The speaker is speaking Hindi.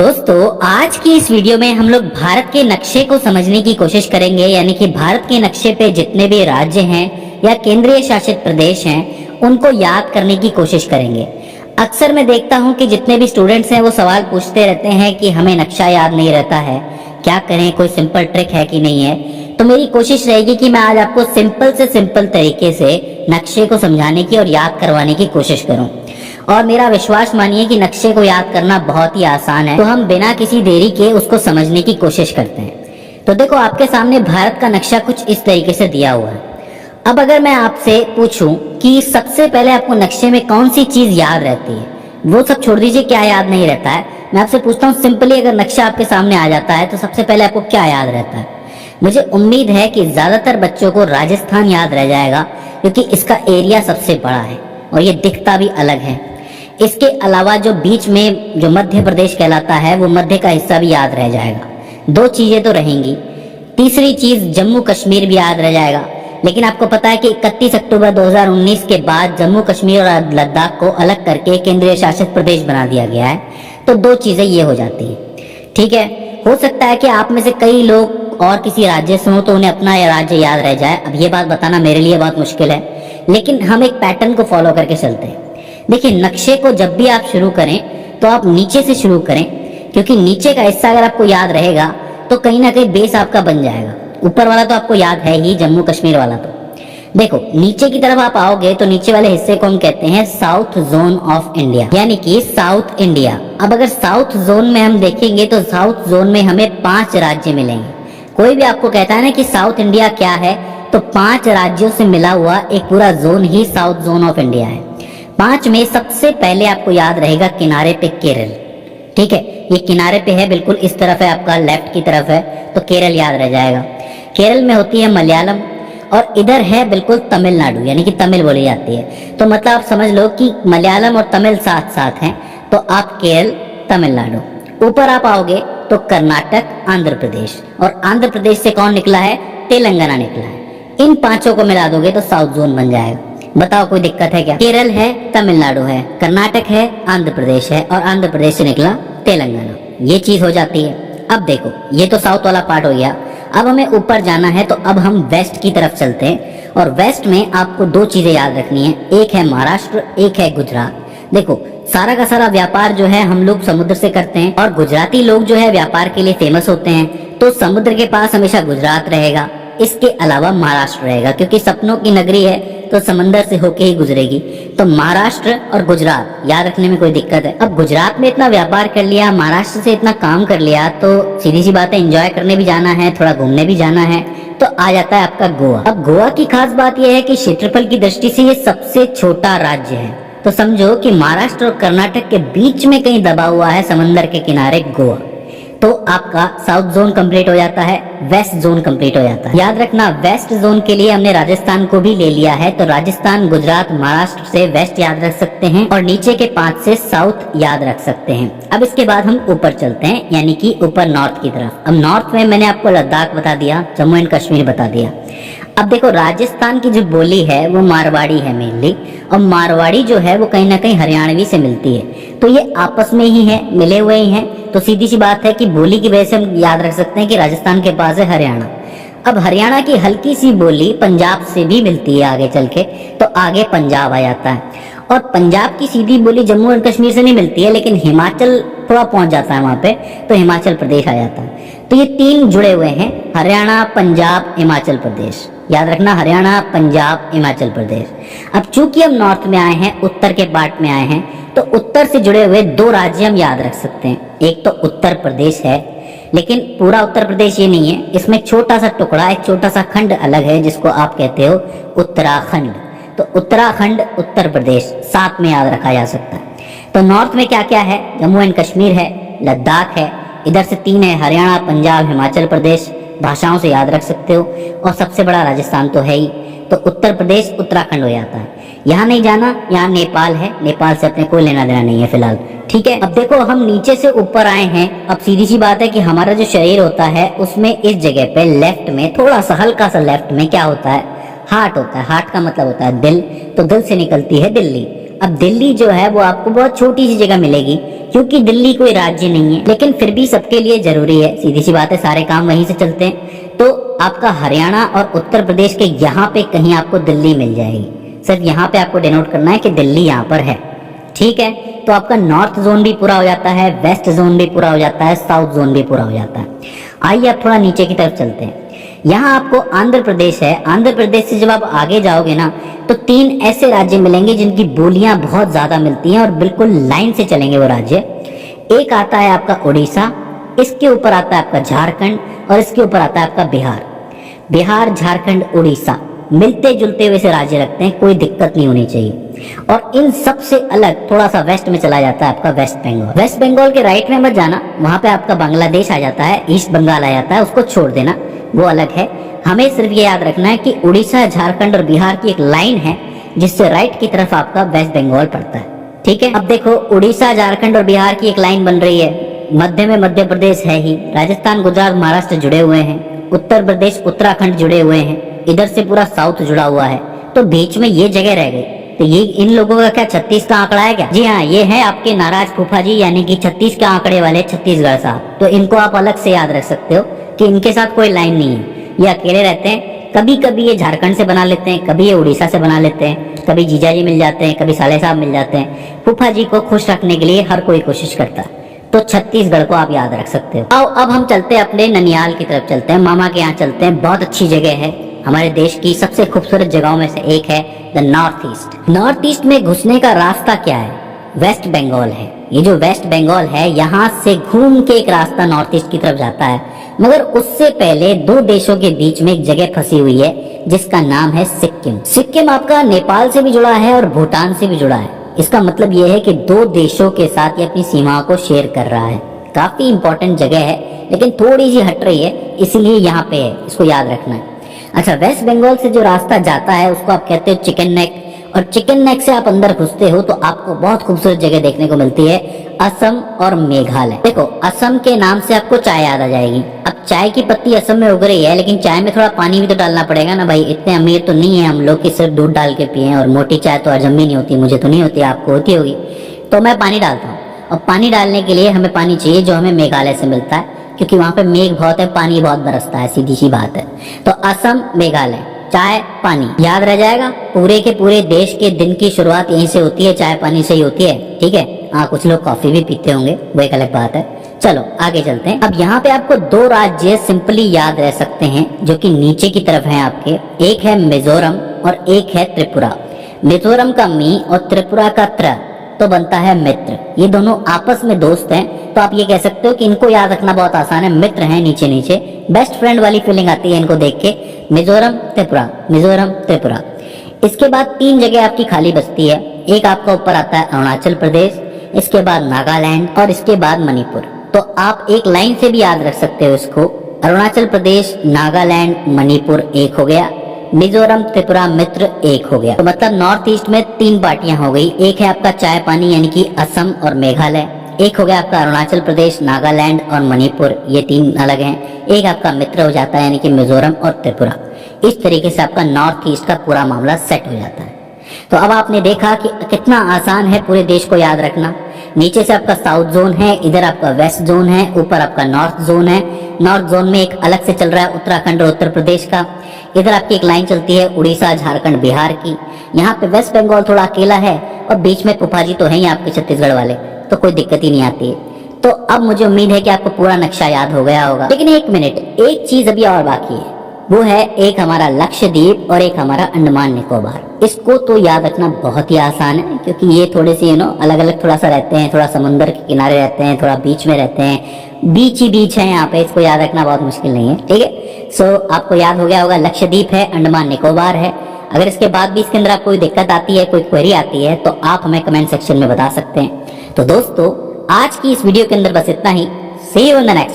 दोस्तों, आज की इस वीडियो में हम लोग भारत के नक्शे को समझने की कोशिश करेंगे। यानी कि भारत के नक्शे पे जितने भी राज्य हैं या केंद्रीय शासित प्रदेश हैं उनको याद करने की कोशिश करेंगे। अक्सर मैं देखता हूं कि जितने भी स्टूडेंट्स हैं वो सवाल पूछते रहते हैं कि हमें नक्शा याद नहीं रहता है, क्या करें, कोई सिंपल ट्रिक है कि नहीं है। तो मेरी कोशिश रहेगी कि मैं आज आपको सिंपल से सिंपल तरीके से नक्शे को समझाने की और याद करवाने की कोशिश करूं। और मेरा विश्वास मानिए कि नक्शे को याद करना बहुत ही आसान है। तो हम बिना किसी देरी के उसको समझने की कोशिश करते हैं। तो देखो, आपके सामने भारत का नक्शा कुछ इस तरीके से दिया हुआ है। अब अगर मैं आपसे पूछूं कि सबसे पहले आपको नक्शे में कौन सी चीज याद रहती है, वो सब छोड़ दीजिए, क्या याद नहीं रहता है। मैं आपसे पूछता हूँ सिंपली, अगर नक्शा आपके सामने आ जाता है तो सबसे पहले आपको क्या याद रहता है। मुझे उम्मीद है कि ज्यादातर बच्चों को राजस्थान याद रह जाएगा, क्योंकि इसका एरिया सबसे बड़ा है और ये दिखता भी अलग है। इसके अलावा जो बीच में जो मध्य प्रदेश कहलाता है, वो मध्य का हिस्सा भी याद रह जाएगा। दो चीजें तो रहेंगी। तीसरी चीज जम्मू कश्मीर भी याद रह जाएगा। लेकिन आपको पता है कि 31 अक्टूबर 2019 के बाद जम्मू कश्मीर और लद्दाख को अलग करके केंद्रीय शासित प्रदेश बना दिया गया है। तो दो चीजें ये हो जाती है। ठीक है, हो सकता है कि आप में से कई लोग और किसी राज्य से हो तो उन्हें अपना राज्य याद रह जाए। अब ये बात बताना मेरे लिए बहुत मुश्किल है, लेकिन हम एक पैटर्न को फॉलो करके चलते हैं। देखिए, नक्शे को जब भी आप शुरू करें तो आप नीचे से शुरू करें, क्योंकि नीचे का हिस्सा अगर आपको याद रहेगा तो कहीं ना कहीं बेस आपका बन जाएगा। ऊपर वाला तो आपको याद है ही, जम्मू कश्मीर वाला। तो देखो, नीचे की तरफ आप आओगे तो नीचे वाले हिस्से को हम कहते हैं साउथ जोन ऑफ इंडिया, यानी कि साउथ इंडिया। अब अगर साउथ जोन में हम देखेंगे तो साउथ जोन में हमें 5 राज्य मिलेंगे। कोई भी आपको कहता है ना कि साउथ इंडिया क्या है, तो 5 राज्यों से मिला हुआ एक पूरा zone he south zone of India है। 5 में सबसे पहले आपको याद रहेगा किनारे पे केरल। ठीक है, ये किनारे पे है, बिल्कुल इस तरफ है, आपका लेफ्ट की तरफ है, तो केरल याद रह जाएगा। केरल में होती है मलयालम, और इधर है बिल्कुल तमिलनाडु, यानी कि तमिल बोली जाती है। तो मतलब आप समझ लो कि मलयालम और तमिल साथ साथ हैं, तो आप केरल, तमिलनाडु। ऊपर आप आओगे तो कर्नाटक, आंध्र प्रदेश, और आंध्र प्रदेश से कौन निकला है? तेलंगाना निकला है। इन 5 को मिला दोगे तो साउथ जोन बन जाएगा। बताओ, कोई दिक्कत है क्या? केरल है, तमिलनाडु है, कर्नाटक है, आंध्र प्रदेश है, और आंध्र प्रदेश से निकला तेलंगाना। ये चीज हो जाती है। अब देखो, ये तो साउथ वाला पार्ट हो गया। अब हमें ऊपर जाना है, तो अब हम वेस्ट की तरफ चलते हैं। और वेस्ट में आपको 2 चीजें याद रखनी है, एक है महाराष्ट्र, एक है गुजरात। देखो, सारा का सारा व्यापार जो है हम लोग समुद्र से करते हैं, और गुजराती लोग जो है व्यापार के लिए फेमस होते हैं। तो समुद्र के पास हमेशा गुजरात रहेगा, इसके अलावा महाराष्ट्र रहेगा, क्योंकि सपनों की नगरी है तो समंदर से होके ही गुजरेगी। तो महाराष्ट्र और गुजरात याद रखने में कोई दिक्कत है? अब गुजरात में इतना व्यापार कर लिया, महाराष्ट्र से इतना काम कर लिया, तो सीधी सी बात है, एंजॉय करने भी जाना है, थोड़ा घूमने भी जाना है, तो आ जाता है आपका गोवा। अब गोवा की खास बात यह है कि क्षेत्रफल की दृष्टि से ये सबसे छोटा राज्य है। तो समझो कि महाराष्ट्र और कर्नाटक के बीच में कहीं दबा हुआ है समंदर के किनारे गोवा। तो आपका साउथ जोन कंप्लीट हो जाता है, वेस्ट जोन कंप्लीट हो जाता है। याद रखना, वेस्ट जोन के लिए हमने राजस्थान को भी ले लिया है, तो राजस्थान, गुजरात, महाराष्ट्र से वेस्ट याद रख सकते हैं, और नीचे के 5 से साउथ याद रख सकते हैं। अब इसके बाद हम ऊपर चलते हैं, यानी कि ऊपर नॉर्थ की तरफ। अब नॉर्थ में मैंने आपको लद्दाख बता दिया, जम्मू एंड कश्मीर बता दिया। अब देखो, राजस्थान की जो बोली है वो मारवाड़ी है मेनली, और मारवाड़ी जो है वो कहीं ना कहीं हरियाणवी से मिलती है। तो ये आपस में ही है, मिले हुए ही हैं। तो सीधी सी बात है कि बोली की वजह से हम याद रख सकते हैं कि राजस्थान के पास है हरियाणा। अब हरियाणा की हल्की सी बोली पंजाब से भी मिलती है आगे चल के, तो आगे पंजाब आ जाता है। और पंजाब की सीधी बोली जम्मू एंड कश्मीर से नहीं मिलती है, लेकिन हिमाचल थोड़ा पहुंच जाता है वहां पे, तो हिमाचल प्रदेश आ जाता है। तो ये 3 जुड़े हुए हैं, हरियाणा, पंजाब, हिमाचल प्रदेश। याद रखना, हरियाणा, पंजाब, हिमाचल प्रदेश। अब चूंकि हम नॉर्थ में आए हैं, उत्तर के पार्ट में आए हैं, तो उत्तर से जुड़े हुए 2 राज्य हम याद रख सकते हैं। एक तो उत्तर प्रदेश है, लेकिन पूरा उत्तर प्रदेश ये नहीं है, इसमें एक छोटा सा टुकड़ा, एक छोटा सा खंड अलग है, जिसको आप कहते हो उत्तराखंड। तो उत्तराखंड, उत्तर प्रदेश साथ में याद रखा जा सकता है। तो नॉर्थ में क्या क्या है? जम्मू एंड कश्मीर है, लद्दाख है, इधर से 3 है, हरियाणा, पंजाब, हिमाचल प्रदेश। भाषाओं से याद रख सकते हो, और सबसे बड़ा राजस्थान तो है ही। तो उत्तर प्रदेश, उत्तराखंड हो जाता है। यहाँ नहीं जाना, यहाँ नेपाल है, नेपाल से अपने कोई लेना देना नहीं है फिलहाल। ठीक है, अब देखो, हम नीचे से ऊपर आए हैं। अब सीधी सी बात है कि हमारा जो शरीर होता है उसमें इस जगह पे लेफ्ट में, थोड़ा सा हल्का सा लेफ्ट में क्या होता है? हार्ट होता है। हार्ट का मतलब होता है दिल, तो दिल से निकलती है दिल्ली, अब दिल्ली जो है वो आपको बहुत छोटी सी जगह मिलेगी, क्योंकि दिल्ली कोई राज्य नहीं है, लेकिन फिर भी सबके लिए जरूरी है, सीधी सी बात है, सारे काम वहीं से चलते हैं। तो आपका हरियाणा और उत्तर प्रदेश के यहाँ पे कहीं आपको दिल्ली मिल जाएगी। सिर्फ यहाँ पे आपको डिनोट करना है कि दिल्ली यहाँ पर है, ठीक है। तो आपका नॉर्थ जोन भी पूरा हो जाता है, वेस्ट जोन भी पूरा हो जाता है, साउथ जोन भी पूरा हो जाता है। आइए अब थोड़ा नीचे की तरफ चलते हैं। यहाँ आपको आंध्र प्रदेश है। आंध्र प्रदेश से जब आप आगे जाओगे ना, तो 3 ऐसे राज्य मिलेंगे जिनकी बोलियां बहुत ज्यादा मिलती हैं और बिल्कुल लाइन से चलेंगे वो राज्य। एक आता है आपका उड़ीसा, इसके ऊपर आता है आपका झारखंड और इसके ऊपर आता है आपका बिहार। बिहार, झारखंड, उड़ीसा मिलते जुलते हुए से राज्य रखते हैं, कोई दिक्कत नहीं होनी चाहिए। और इन सबसे अलग थोड़ा सा वेस्ट में चला जाता है आपका वेस्ट बंगाल। वेस्ट बंगाल के राइट में मत जाना, वहां पे आपका बांग्लादेश आ जाता है, ईस्ट बंगाल आ जाता है, उसको छोड़ देना, वो अलग है। हमें सिर्फ ये याद रखना है कि उड़ीसा, झारखंड और बिहार की एक लाइन है जिससे राइट की तरफ आपका वेस्ट बंगाल पड़ता है, ठीक है। अब देखो, उड़ीसा, झारखंड और बिहार की एक लाइन बन रही है, मध्य में मध्य प्रदेश है ही, राजस्थान, गुजरात, महाराष्ट्र जुड़े हुए हैं, उत्तर प्रदेश, उत्तराखंड जुड़े हुए हैं, इधर से पूरा साउथ जुड़ा हुआ है, तो बीच में ये जगह रह गई। तो ये इन लोगों का क्या 36 का आंकड़ा है क्या? जी हाँ, ये है आपके नाराज फूफा जी, यानी कि 36 के आंकड़े वाले छत्तीसगढ़ साहब। तो इनको आप अलग से याद रख सकते हो कि इनके साथ कोई लाइन नहीं है, ये अकेले रहते हैं। कभी कभी ये झारखंड से बना लेते हैं, कभी ये उड़ीसा से बना लेते हैं, कभी जीजा जी मिल जाते हैं, कभी साले साहब मिल जाते हैं। फूफा जी को खुश रखने के लिए हर कोई कोशिश करता है, तो छत्तीसगढ़ को आप याद रख सकते हो। आओ अब हम चलते हैं अपने ननियाल की तरफ, चलते हैं मामा के यहाँ चलते हैं। बहुत अच्छी जगह है, हमारे देश की सबसे खूबसूरत जगहों में से एक है the north east. North east में घुसने का रास्ता क्या है? वेस्ट बंगाल है। ये जो वेस्ट बंगाल है, यहाँ से घूम के एक रास्ता नॉर्थ ईस्ट की तरफ जाता है, मगर उससे पहले 2 देशों के बीच में एक जगह फंसी हुई है जिसका नाम है सिक्किम। सिक्किम आपका नेपाल से भी जुड़ा है और भूटान से भी जुड़ा है। इसका मतलब ये है कि 2 देशों के साथ ये अपनी सीमाओं को शेयर कर रहा है। काफी इंपॉर्टेंट जगह है, लेकिन थोड़ी सी हट रही है, इसीलिए यहाँ पे है, इसको याद रखना है। अच्छा, वेस्ट बंगाल से जो रास्ता जाता है उसको आप कहते हो चिकन नेक, और चिकन नेक से आप अंदर घुसते हो तो आपको बहुत खूबसूरत जगह देखने को मिलती है, असम और मेघालय। देखो, असम के नाम से आपको चाय याद आ जाएगी। अब चाय की पत्ती असम में उग रही है, लेकिन चाय में थोड़ा पानी भी तो डालना पड़ेगा ना भाई। इतने अमीर तो नहीं है हम लोग कि सिर्फ दूध डाल के पिए, और मोटी चाय तो हजम भी नहीं होती, मुझे तो नहीं होती, आपको होती होगी। तो मैं पानी डालता हूँ, और पानी डालने के लिए हमें पानी चाहिए जो हमें मेघालय से मिलता है, क्योंकि वहां पे मेघ बहुत है, पानी बहुत बरसता है, सीधी सी बात है। तो असम, मेघालय, चाय पानी याद रह जाएगा। पूरे के पूरे देश के दिन की शुरुआत यहीं से होती है, चाय पानी से ही होती है, ठीक है। हाँ, कुछ लोग कॉफी भी पीते होंगे, वो एक अलग बात है। चलो आगे चलते हैं। अब यहाँ पे आपको 2 राज्य सिंपली याद रह सकते हैं जो कि नीचे की तरफ हैं आपके। एक है मिजोरम और एक है त्रिपुरा। मिजोरम का मी और त्रिपुरा का त्र तो बनता है मित्र। ये दोनों आपस में दोस्त हैं, तो आप ये कह सकते हो कि इनको याद रखना बहुत आसान है, मित्र हैं नीचे नीचे। बेस्ट फ्रेंड वाली फीलिंग आती है इनको देख के। मिजोरम, त्रिपुरा, मिजोरम, त्रिपुरा। इसके बाद 3 जगह आपकी खाली बचती है। एक आपका ऊपर आता है अरुणाचल प्रदेश, इसके बाद नागालैंड और इसके बाद मणिपुर। तो आप एक लाइन से भी याद रख सकते हो इसको, अरुणाचल प्रदेश, नागालैंड, मणिपुर एक हो गया, मिजोरम, त्रिपुरा, मित्र एक हो गया। तो मतलब नॉर्थ ईस्ट में 3 पार्टियां हो गई। एक है आपका चाय पानी यानी कि असम और मेघालय, एक हो गया आपका अरुणाचल प्रदेश, नागालैंड और मणिपुर, ये 3 अलग हैं। एक आपका मित्र हो जाता है यानी कि मिजोरम और त्रिपुरा। इस तरीके से आपका नॉर्थ ईस्ट का पूरा मामला सेट हो जाता है। तो अब आपने देखा कि कितना आसान है पूरे देश को याद रखना। नीचे से आपका साउथ जोन है, इधर आपका वेस्ट जोन है, ऊपर आपका नॉर्थ जोन है। नॉर्थ जोन में एक अलग से चल रहा है उत्तराखंड और उत्तर प्रदेश का। इधर आपकी एक लाइन चलती है उड़ीसा, झारखंड, बिहार की। यहाँ पे वेस्ट बंगाल थोड़ा अकेला है, और बीच में फूफा जी तो है ही आपके छत्तीसगढ़ वाले, तो कोई दिक्कत ही नहीं आती है। तो अब मुझे उम्मीद है कि आपको पूरा नक्शा याद हो गया होगा। लेकिन एक मिनट, एक चीज अभी और बाकी है, वो है एक हमारा लक्षद्वीप और एक हमारा अंडमान निकोबार। इसको तो याद रखना बहुत ही आसान है, क्योंकि ये थोड़े से अलग अलग थोड़ा सा रहते हैं, थोड़ा समुद्र के किनारे रहते हैं, थोड़ा बीच में रहते हैं, बीच ही बीच है यहाँ पे। इसको याद रखना बहुत मुश्किल नहीं है, ठीक है। सो आपको याद हो गया होगा, लक्षद्वीप है, अंडमान निकोबार है। अगर इसके बाद भी इसके अंदर आपको कोई दिक्कत आती है, कोई क्वेरी आती है, तो आप हमें कमेंट सेक्शन में बता सकते हैं। तो दोस्तों, आज की इस वीडियो के अंदर बस इतना ही। सी यू इन द नेक्स्ट।